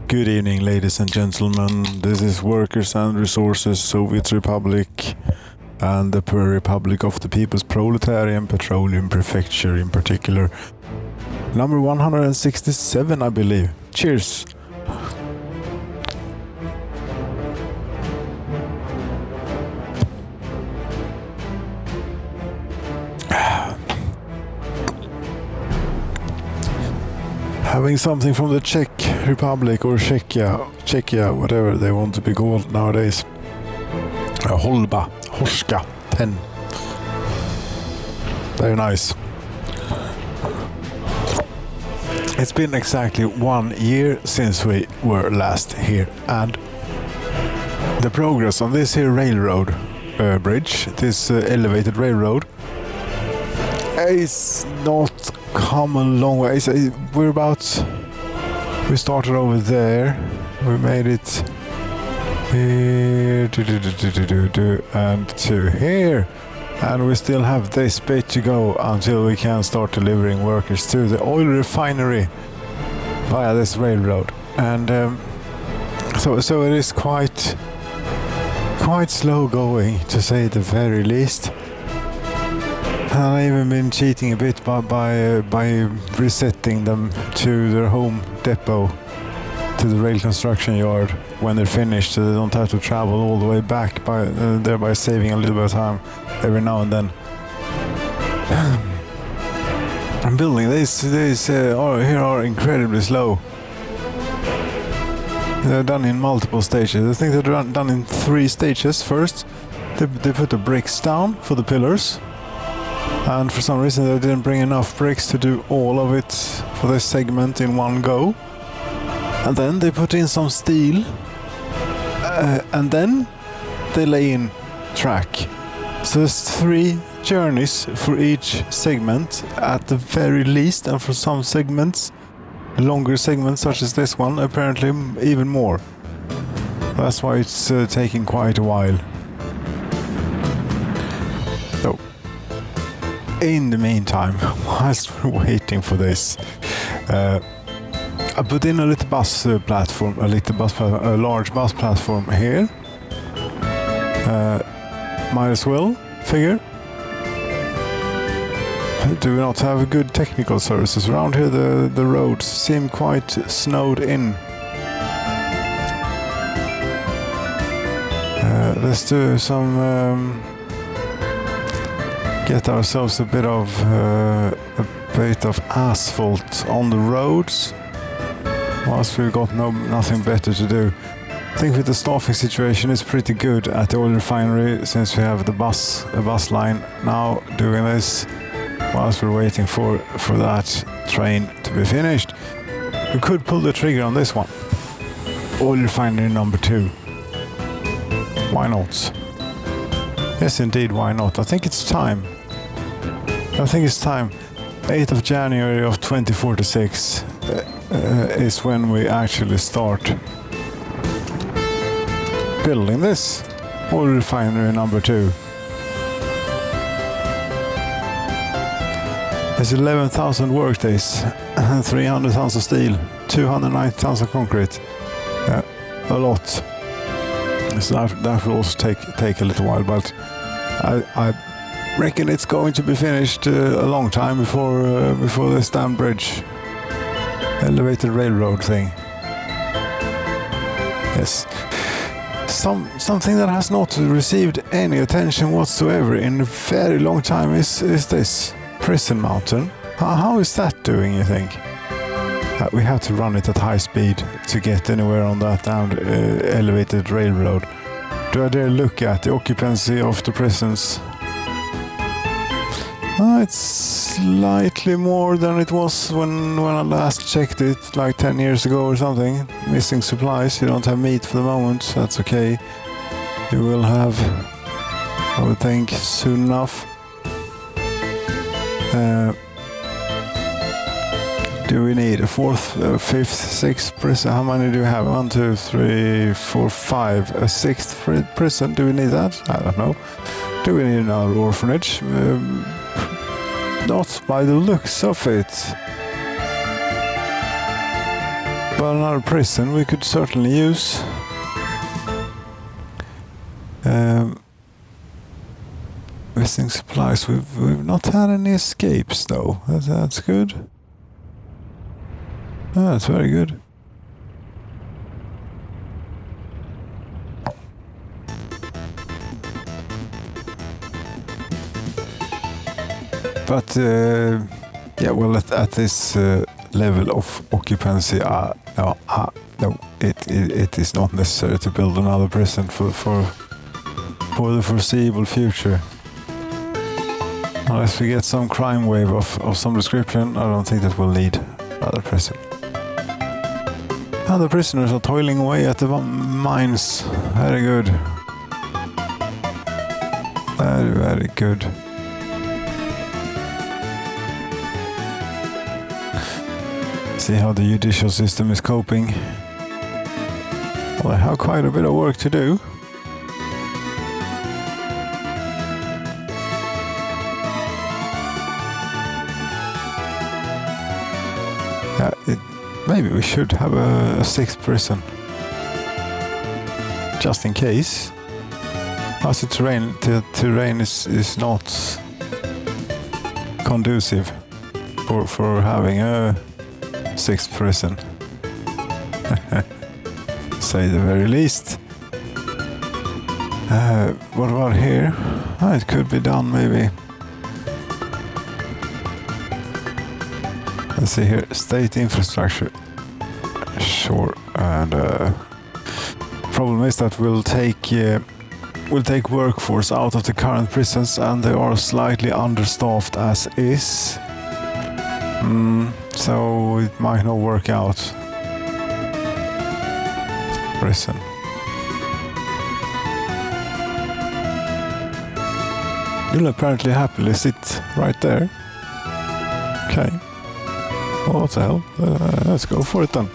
Good evening, ladies and gentlemen. This is Workers and Resources Soviet Republic and the Republic of the People's Proletarian Petroleum Prefecture in particular. Number 167, I believe. Cheers! Having something from the Czech Republic or Czechia, whatever they want to be called nowadays. Holba, Horska, 10. Very nice. It's been exactly 1 year since we were last here, and the progress on this here railroad bridge, this elevated railroad, is not come a long way. We started over there, we made it here, and to here, and we still have this bit to go until we can start delivering workers to the oil refinery via this railroad. And so it is quite slow going, to say the very least. And I've even been cheating a bit by resetting them to their home depot, to the rail construction yard when they're finished, so they don't have to travel all the way back, thereby saving a little bit of time every now and then. I'm building these here are incredibly slow. They're done in multiple stages. I think they're done in 3 stages. First, they put the bricks down for the pillars. And for some reason they didn't bring enough bricks to do all of it for this segment in one go. And then they put in some steel. And then they lay in track. So there's 3 journeys for each segment at the very least. And for some segments, longer segments such as this one, apparently even more. That's why it's taking quite a while. So, in the meantime, whilst we're waiting for this, I put in a little bus platform, a large bus platform here. Might as well, figure. Do we not have good technical services around here? The roads seem quite snowed in. Let's do some. Get ourselves a bit of asphalt on the roads, whilst we've got nothing better to do. I think with the staffing situation it's pretty good at the oil refinery, since we have a bus line now doing this, whilst we're waiting for that train to be finished. We could pull the trigger on this one. Oil refinery number 2. Why not? Yes, indeed, why not? I think it's time. 8th of January of 2046 is when we actually start building this oil refinery number 2. It's 11,000 work days, 300 tons of steel, 290 tons of concrete. A lot. So that will also take a little while, but I reckon it's going to be finished a long time before this damn bridge, elevated railroad thing. Yes, something that has not received any attention whatsoever in a very long time is this prison mountain. How is that doing, you think? We have to run it at high speed to get anywhere on that damn elevated railroad. Do I dare look at the occupancy of the prisons? It's slightly more than it was when I last checked it, like 10 years ago or something. Missing supplies, you don't have meat for the moment, that's okay. You will have, I would think, soon enough. Do we need a 4th, 5th, 6th prison? How many do we have? 1, 2, 3, 4, 5. A 6th prison? Do we need that? I don't know. Do we need another orphanage? Not by the looks of it. But another prison we could certainly use. Missing supplies. We've not had any escapes though. That's good. That's very good. But yeah, well, at this level of occupancy, no, it is not necessary to build another prison for the foreseeable future. Unless we get some crime wave of some description, I don't think that we'll need another prison. And the prisoners are toiling away at the mines. Very good. Very, very good. See how the judicial system is coping. Well, they have quite a bit of work to do. Maybe we should have a sixth prison. Just in case. As the terrain is not conducive for having a sixth prison. Say the very least. What about here? Oh, it could be done maybe. Let's see here, state infrastructure. Sure, and problem is that we'll take workforce out of the current prisons, and they are slightly understaffed as is. So it might not work out. Prison. You'll apparently happily sit right there. Okay. Oh, what the hell? Let's go for it then.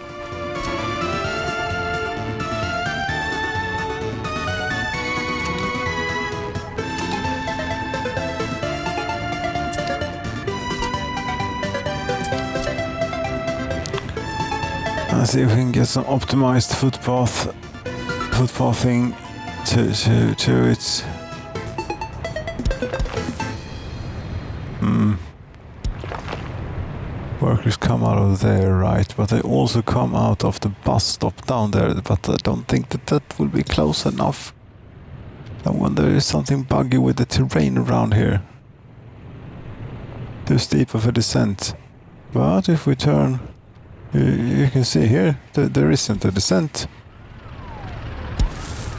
Let's see if we can get some optimized footpathing to it. Workers come out of there, right? But they also come out of the bus stop down there. But I don't think that will be close enough. And when there is something buggy with the terrain around here. Too steep of a descent. But if we turn, you can see here there isn't a descent.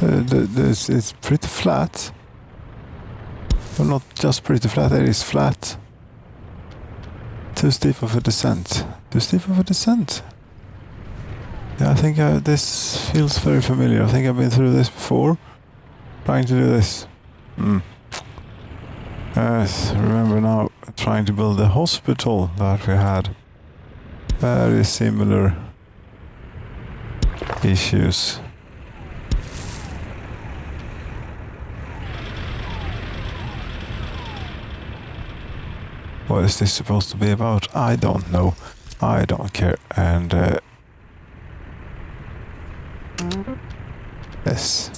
It's pretty flat. Well, not just pretty flat, it is flat. Too steep of a descent. Too steep of a descent. Yeah, I think this feels very familiar. I think I've been through this before. Trying to do this. Yes, remember now trying to build a hospital that we had. Very similar issues. What is this supposed to be about? I don't know. I don't care. And yes.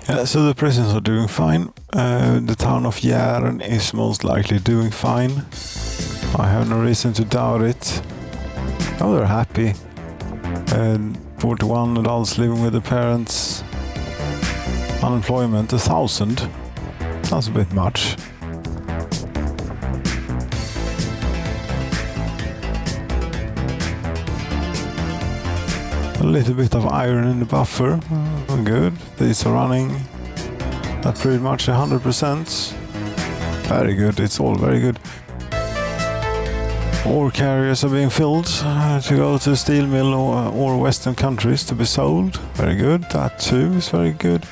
Yeah, so the prisons are doing fine. The town of Järn is most likely doing fine. I have no reason to doubt it. Oh, they're happy. 41 adults living with their parents. Unemployment 1,000. That's a bit much. A little bit of iron in the buffer. Good. These are running at pretty much 100%. Very good. It's all very good. Ore carriers are being filled to go to steel mill or western countries to be sold. Very good. That too is very good.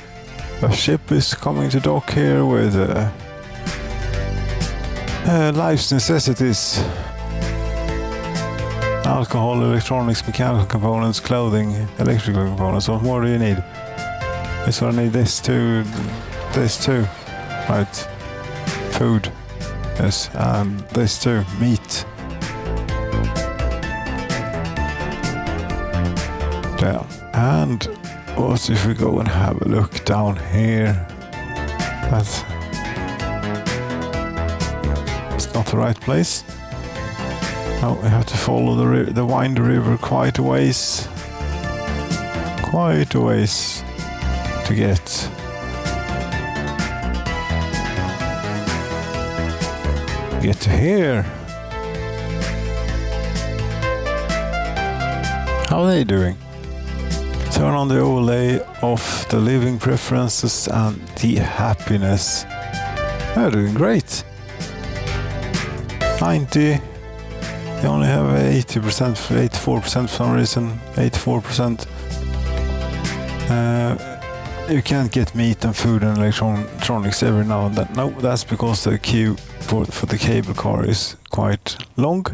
A ship is coming to dock here with life's necessities. alcohol, electronics, mechanical components, clothing, electrical components. What more do you need? So I need this too. Right. Food. Yes, and this too. Meat. Yeah. And what if we go and have a look down here? It's not the right place. No, we have to follow the Wind River quite a ways. To get. Get to here. How are they doing? Turn on the overlay of the living preferences and the happiness. They're doing great. 90. They only have 80%, 84% for some reason. 84%. You can't get meat and food and electronics every now and then. No, that's because the queue for the cable car is quite long.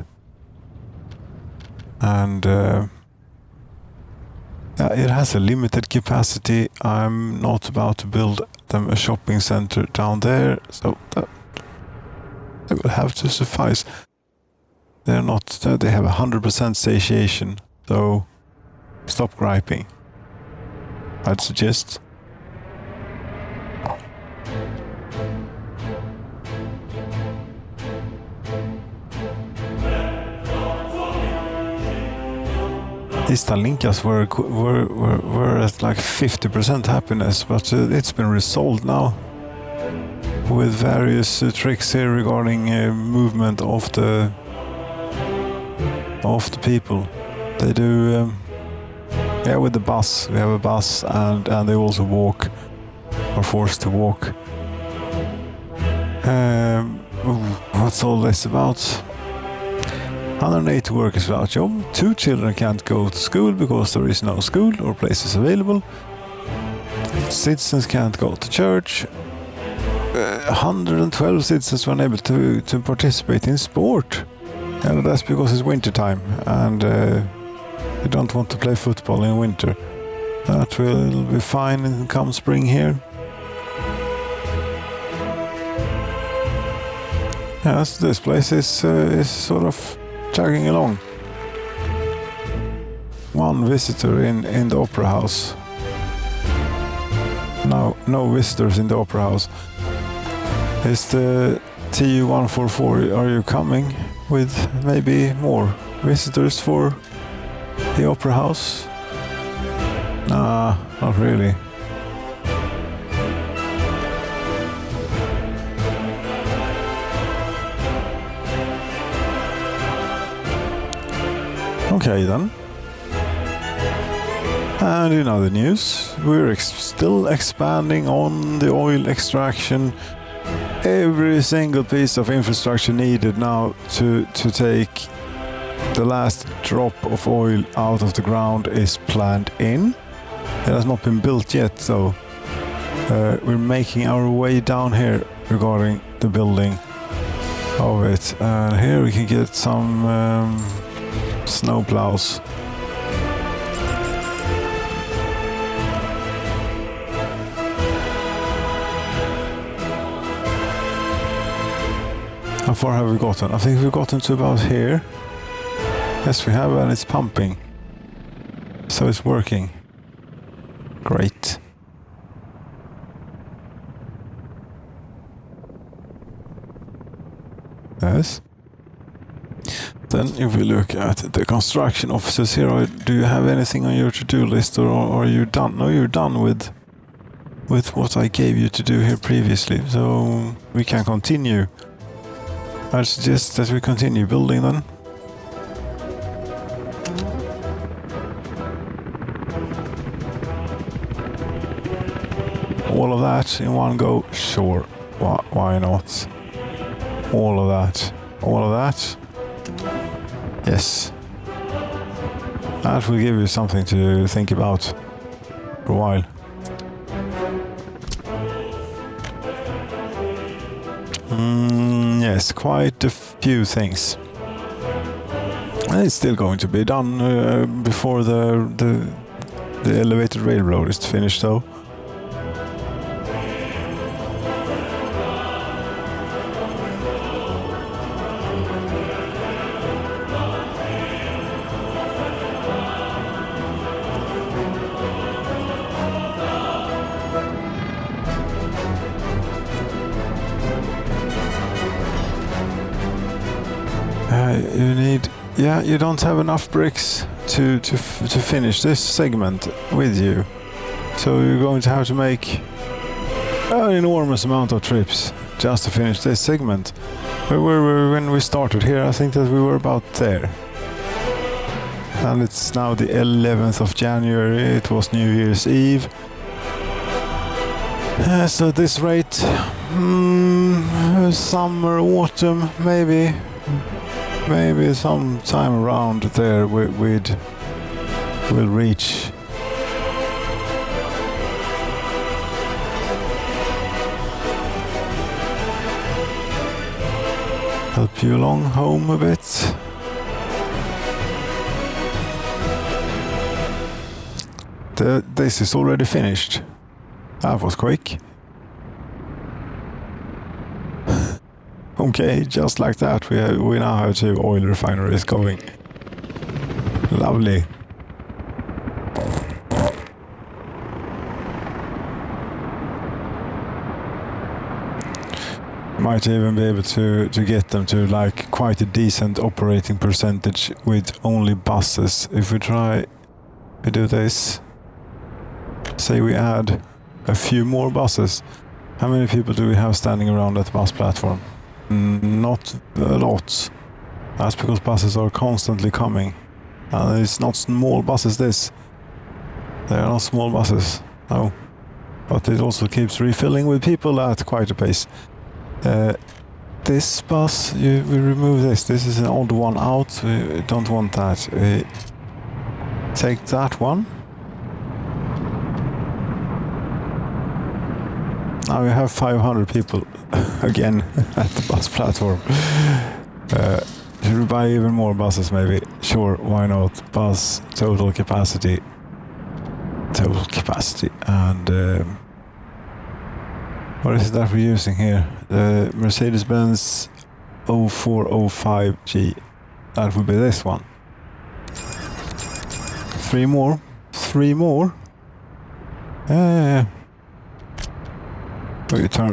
And it has a limited capacity. I'm not about to build them a shopping center down there, so that will have to suffice. They have 100% satiation, so stop griping, I'd suggest. These Stalinkas were at like 50% happiness, but it's been resolved now with various tricks here regarding movement of the people. They do, with the bus. We have a bus, and they also walk, are forced to walk. What's all this about? 180 workers without job. 2 children can't go to school because there is no school or places available. Citizens can't go to church. 112 citizens were unable to participate in sport. And that's because it's winter time and they don't want to play football in winter. That will be fine come spring here. Yes, this place is sort of chugging along. One visitor in the opera house. No visitors in the opera house. Is the TU-144, are you coming with maybe more visitors for the opera house? Nah, not really. Okay then. And in other news, we're still expanding on the oil extraction. Every single piece of infrastructure needed now to take the last drop of oil out of the ground is planned in. It has not been built yet, so we're making our way down here regarding the building of it. And here we can get some snow plows. How far have we gotten? I think we've gotten to about here. Yes, we have, and it's pumping. So it's working. Great. Yes. Then if we look at the construction offices here, do you have anything on your to-do list, or are you done? No, you're done with what I gave you to do here previously, so we can continue. I suggest that we continue building then. All of that in one go? Sure. Why not? All of that. All of that? Yes. That will give you something to think about for a while. Yes, quite a few things. It's still going to be done before the elevated railroad is finished, though. You need, yeah, you don't have enough bricks to finish this segment with you, so you're going to have to make an enormous amount of trips just to finish this segment. When we started here, I think that we were about there, and it's now the 11th of January. It was New Year's Eve. So at this rate, summer, autumn, maybe some time around there we'll reach. Help you along home a bit. This is already finished. That was quick. Okay, just like that, we now have 2 oil refineries going. Lovely. Might even be able to get them to like quite a decent operating percentage with only buses. If we do this, say we add a few more buses. How many people do we have standing around at the bus platform? Not a lot. That's because buses are constantly coming. And it's not small buses, this. They are not small buses, no. But it also keeps refilling with people at quite a pace. This bus, we remove this. This is an odd one out. We don't want that. We take that one. Now we have 500 people again at the bus platform. Should we buy even more buses maybe? Sure, why not? Bus total capacity. And what is it that we're using here? The Mercedes-Benz 0405G. That would be this one. 3 more. 3 more? Yeah.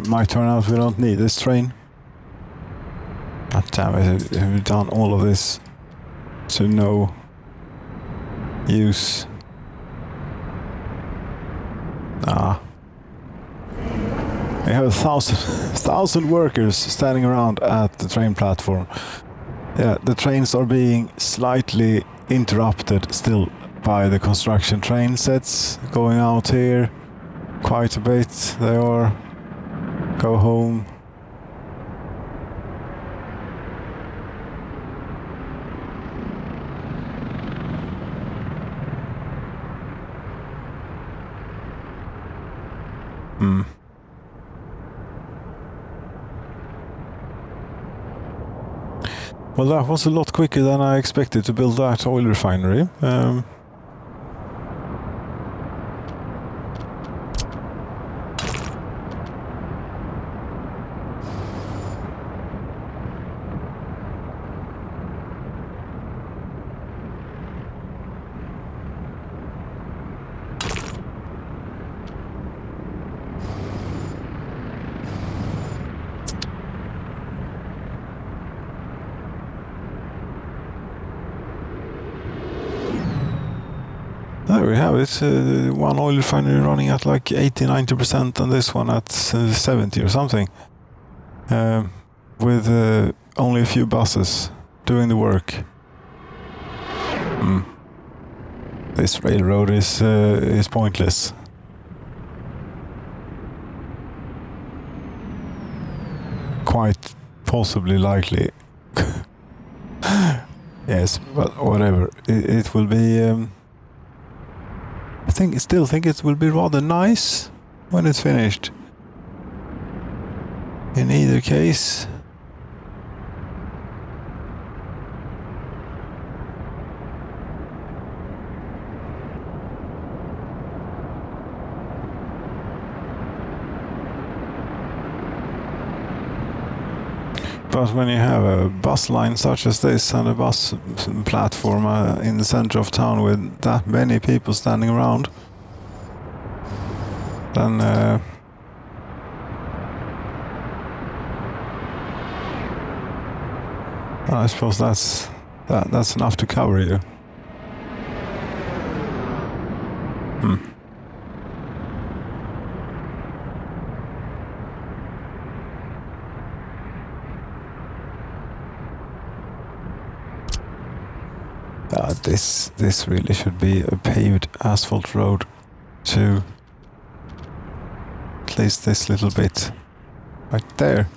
Might turn out we don't need this train. God damn it, we've done all of this to no use. We have 1,000 workers standing around at the train platform. Yeah, the trains are being slightly interrupted still by the construction train sets going out here. Quite a bit they are. Go home. Well, that was a lot quicker than I expected to build that oil refinery. There we have it. One oil refinery running at like 80-90% and this one at 70 or something. With only a few buses doing the work. This railroad is pointless. Quite possibly likely. Yes, but whatever. It will be... I still think it will be rather nice when it's finished. In either case. But when you have a bus line such as this and a bus platform in the center of town with that many people standing around, then I suppose that's enough to cover you. This really should be a paved asphalt road to at least this little bit right there.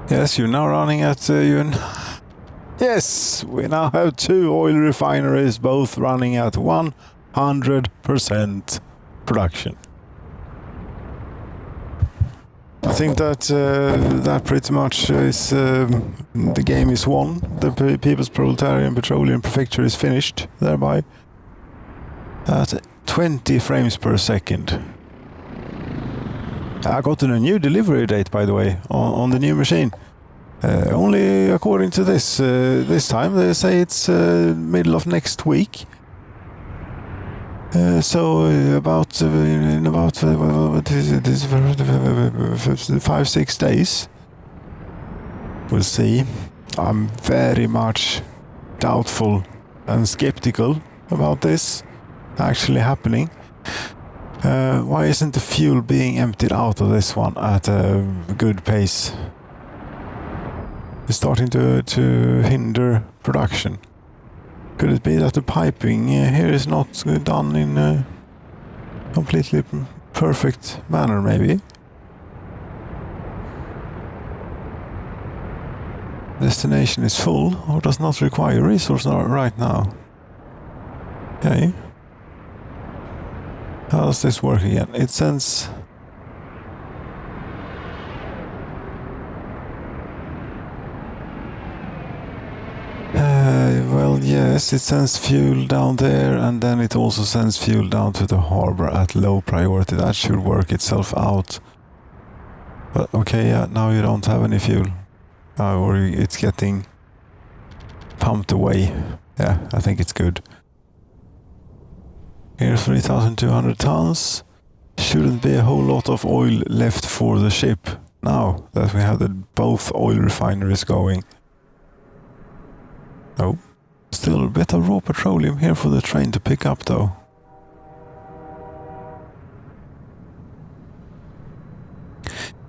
Yes, you're now running at Yes, we now have 2 oil refineries, both running at 100% production. I think that that pretty much is the game is won. The People's Proletarian Petroleum Prefecture is finished thereby at 20 frames per second. I got a new delivery date, by the way, on the new machine. Only according to this time, they say it's middle of next week. So about in about 5-6 days, we'll see. I'm very much doubtful and skeptical about this actually happening. Why isn't the fuel being emptied out of this one at a good pace? It's starting to hinder production. Could it be that the piping here is not done in a completely perfect manner, maybe? Destination is full or does not require resource right now. Okay. How does this work again? It sends... well, yes, it sends fuel down there, and then it also sends fuel down to the harbor at low priority. That should work itself out. But okay, yeah, now you don't have any fuel. Or it's getting pumped away. Yeah, I think it's good. Here, 3,200 tons. Shouldn't be a whole lot of oil left for the ship now that we have both oil refineries going. Oh, still a bit of raw petroleum here for the train to pick up though.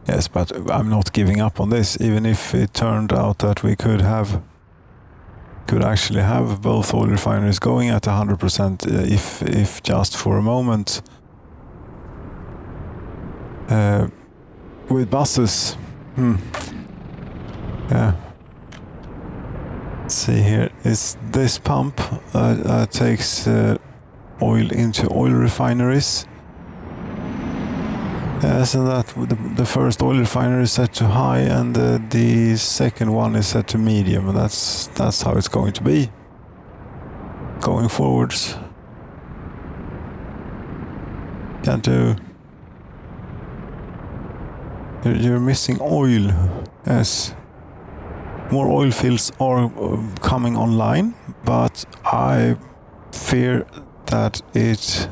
Yes, but I'm not giving up on this, even if it turned out that we could actually have both oil refineries going at 100%, if just for a moment. With buses. Yeah. Let's see here. Is this pump takes oil into oil refineries? Yes, and that the first oil refinery is set to high, and the second one is set to medium, and that's how it's going to be going forwards. Can't do. You're missing oil. Yes. More oil fields are coming online, but I fear that it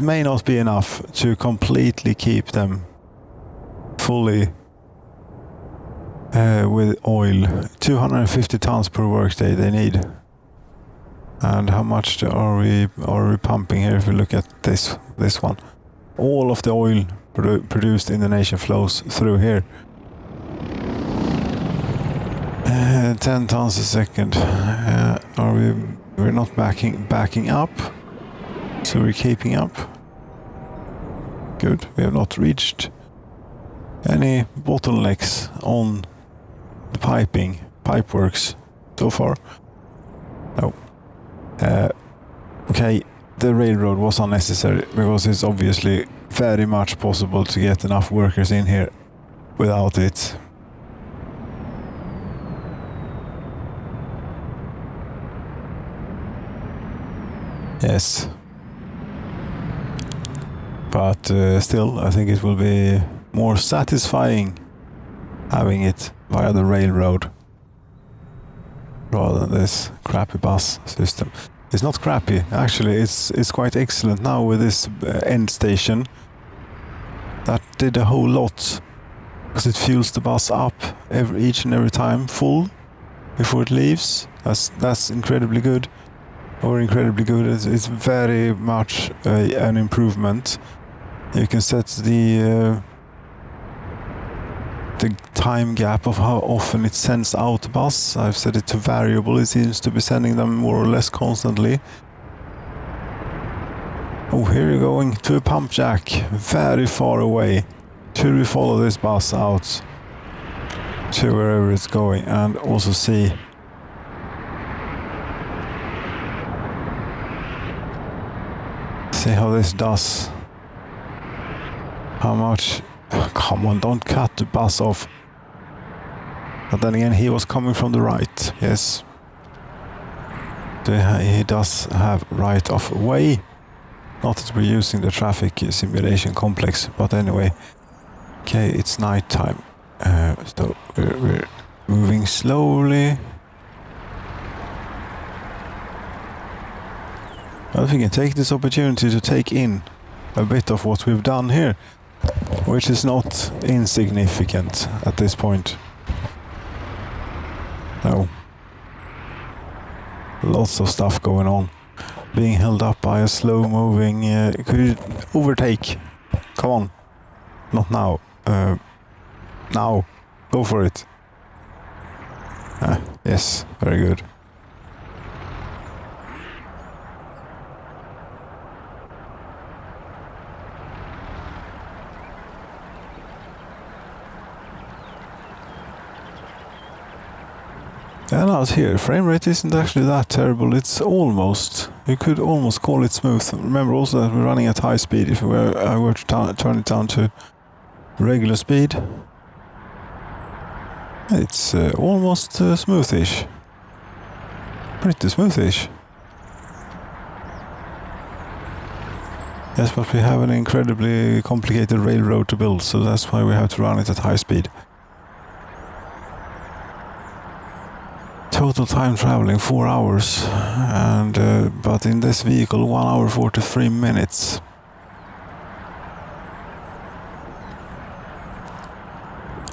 may not be enough to completely keep them fully with oil. 250 tons per workday they need. And how much are we pumping here? If we look at this one, all of the oil produced in the nation flows through here. 10 tons a second. We're not backing up, so we're keeping up. Good. We have not reached any bottlenecks on the pipeworks so far. No. Okay, the railroad was unnecessary because it's obviously very much possible to get enough workers in here without it. Yes. But still, I think it will be more satisfying having it via the railroad rather than this crappy bus system. It's not crappy, actually. It's quite excellent now with this end station. That did a whole lot because it fuels the bus up each and every time full before it leaves. That's incredibly good. Or incredibly good. It's very much an improvement. You can set the time gap of how often it sends out the bus. I've set it to variable. It seems to be sending them more or less constantly. Oh, here you're going to a pump jack, very far away. Should we follow this bus out to wherever it's going and also see how this does? How much? Come on, don't cut the bus off. But then again, he was coming from the right, yes. He does have right of way. Not that we're using the traffic simulation complex, but anyway. Okay, it's night time. So we're moving slowly. I think we can take this opportunity to take in a bit of what we've done here, which is not insignificant at this point. No. Lots of stuff going on. Being held up by a slow-moving... could you overtake? Come on. Not now. Now. Go for it. Yes, very good. And out here, frame rate isn't actually that terrible. It's almost, you could almost call it smooth. Remember also that we're running at high speed. If I were to turn it down to regular speed, it's almost smoothish. Pretty smoothish. Yes, but we have an incredibly complicated railroad to build, so that's why we have to run it at high speed. Total time traveling 4 hours, and but in this vehicle 1 hour 43 minutes.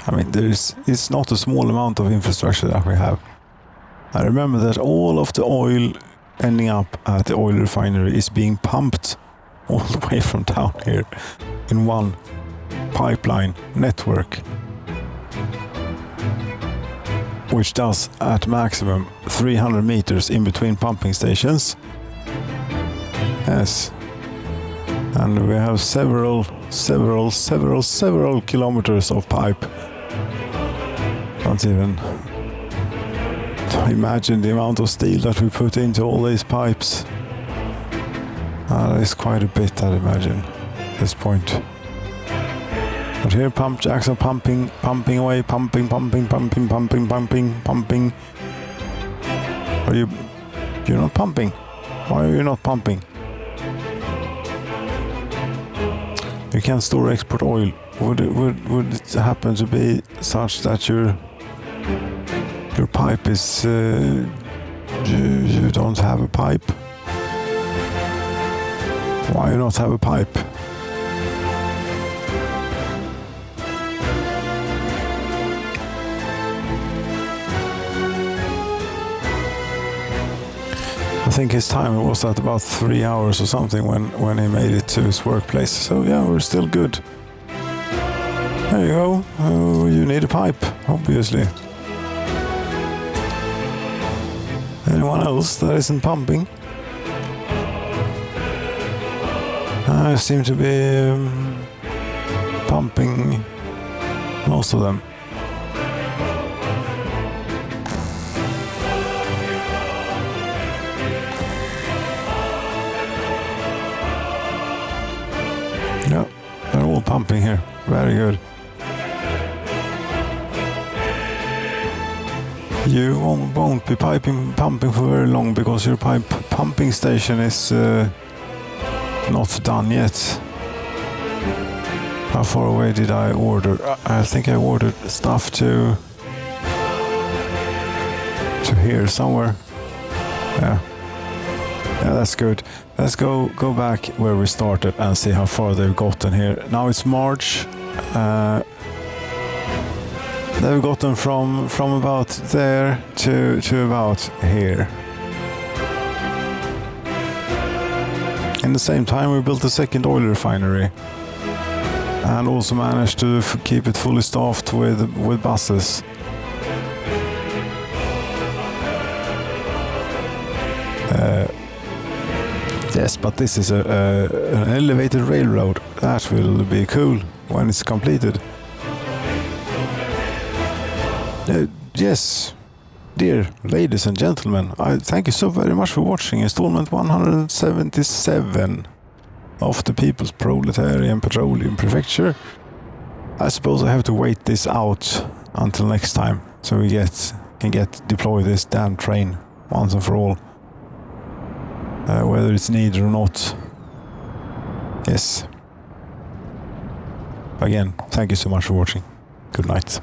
I mean, it's not a small amount of infrastructure that we have. I remember that all of the oil ending up at the oil refinery is being pumped all the way from down here in one pipeline network, which does at maximum 300 meters in between pumping stations. Yes. And we have several kilometers of pipe. Don't even imagine the amount of steel that we put into all these pipes. That is quite a bit, I'd imagine, at this point. But here pump jacks are pumping away, pumping. You're not pumping? Why are you not pumping? You can't store export oil. Would it happen to be such that your pipe is you don't have a pipe? Why you not have a pipe? I think his timer was at about 3 hours or something when he made it to his workplace. So yeah, we're still good. There you go. Oh, you need a pipe, obviously. Anyone else that isn't pumping? I seem to be pumping most of them. Yeah, they're all pumping here. Very good. You won't be pumping for very long because your pipe pumping station is not done yet. How far away did I order? I think I ordered stuff to here somewhere. Yeah, that's good. Let's go back where we started and see how far they've gotten here. Now it's March. They've gotten from about there to about here. In the same time, we built a second oil refinery and also managed to keep it fully staffed with buses. Yes, but this is an elevated railroad. That will be cool when it's completed. Yes, dear ladies and gentlemen, I thank you so very much for watching installment 177 of the People's Proletarian Petroleum Prefecture. I suppose I have to wait this out until next time, so we can deploy this damn train once and for all. Whether it's needed or not. Yes. Again, thank you so much for watching. Good night.